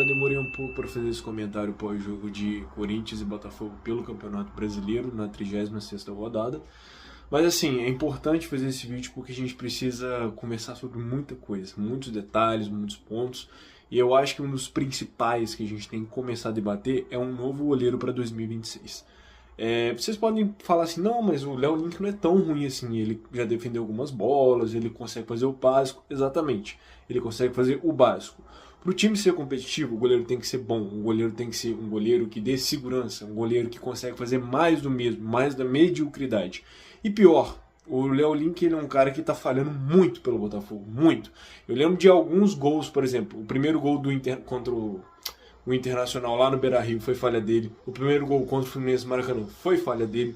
galera, demorei um pouco para fazer esse comentário pós-jogo de Corinthians e Botafogo pelo Campeonato Brasileiro na 36ª rodada. Mas assim, é importante fazer esse vídeo porque a gente precisa conversar sobre muita coisa, muitos detalhes, muitos pontos. E eu acho que um dos principais que a gente tem que começar a debater é um novo goleiro para 2026. Vocês podem falar assim, não, mas o Léo Link não é tão ruim assim, ele já defendeu algumas bolas, ele consegue fazer o básico, exatamente, ele consegue fazer o básico. Para o time ser competitivo, o goleiro tem que ser bom, o goleiro tem que ser um goleiro que dê segurança, um goleiro que consegue fazer mais do mesmo, mais da mediocridade. E pior, o Léo Link ele é um cara que está falhando muito pelo Botafogo, muito. Eu lembro de alguns gols, por exemplo, o primeiro gol do Inter contra o Internacional lá no Beira-Rio foi falha dele. O primeiro gol contra o Fluminense no Maracanã foi falha dele.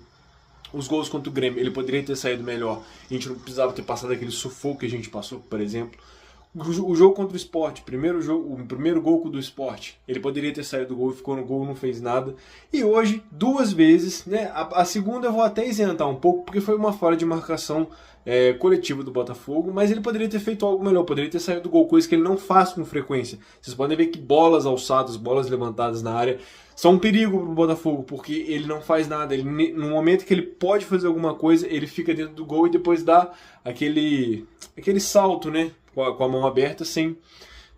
Os gols contra o Grêmio, ele poderia ter saído melhor. A gente não precisava ter passado aquele sufoco que a gente passou, por exemplo. O jogo contra o Sport, o primeiro gol do Sport, ele poderia ter saído do gol, ficou no gol, não fez nada. E hoje, duas vezes, né? A segunda eu vou até isentar um pouco, porque foi uma falha de marcação coletiva do Botafogo, mas ele poderia ter feito algo melhor, poderia ter saído do gol, coisa que ele não faz com frequência. Vocês podem ver que bolas alçadas, bolas levantadas na área, são um perigo para o Botafogo, porque ele não faz nada. No momento que ele pode fazer alguma coisa, ele fica dentro do gol e depois dá aquele salto, né? Com a mão aberta, sem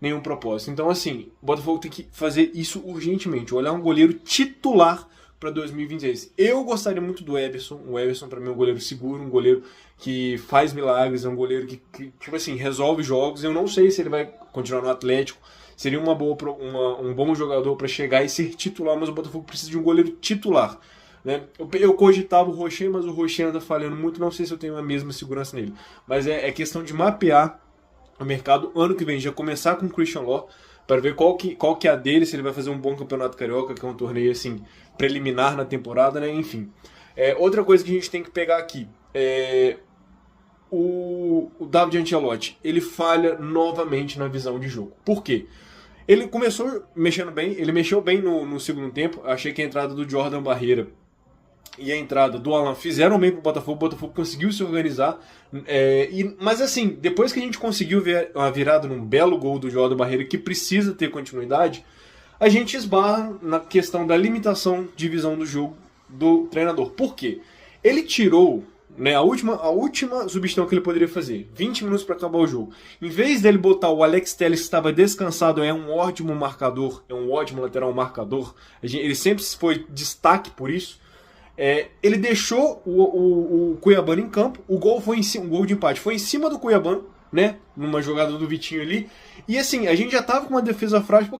nenhum propósito. Então, assim, o Botafogo tem que fazer isso urgentemente, olhar um goleiro titular para 2026. Eu gostaria muito do Everson. O Everson, para mim, é um goleiro seguro, um goleiro que faz milagres, é um goleiro que tipo assim, resolve jogos. Eu não sei se ele vai continuar no Atlético. Seria um bom jogador para chegar e ser titular, mas o Botafogo precisa de um goleiro titular. Né? Eu cogitava o Rocher, mas o Rocher anda falhando muito. Não sei se eu tenho a mesma segurança nele. Mas é questão de mapear o mercado ano que vem, já começar com o Christian Law, para ver qual que é a dele, se ele vai fazer um bom campeonato carioca, que é um torneio assim, preliminar na temporada, né? Enfim. Outra coisa que a gente tem que pegar aqui, o David Ancelotti, ele falha novamente na visão de jogo. Por quê? Ele começou mexendo bem, ele mexeu bem no segundo tempo. Achei que a entrada do Jordan Barreira e a entrada do Alan fizeram bem pro Botafogo, o Botafogo conseguiu se organizar, mas assim, depois que a gente conseguiu ver uma virada num belo gol do Jordan Barreira, que precisa ter continuidade, a gente esbarra na questão da limitação de visão do jogo do treinador. Por quê? Ele tirou, né, a última substituição que ele poderia fazer, 20 minutos para acabar o jogo. Em vez dele botar o Alex Telles, que estava descansado, é um ótimo marcador, é um ótimo lateral marcador, ele sempre foi destaque por isso. Ele deixou o Cuiabano em campo. O gol foi um gol de empate, foi em cima do Cuiabano, né? Numa jogada do Vitinho ali. E assim, a gente já tava com uma defesa frágil.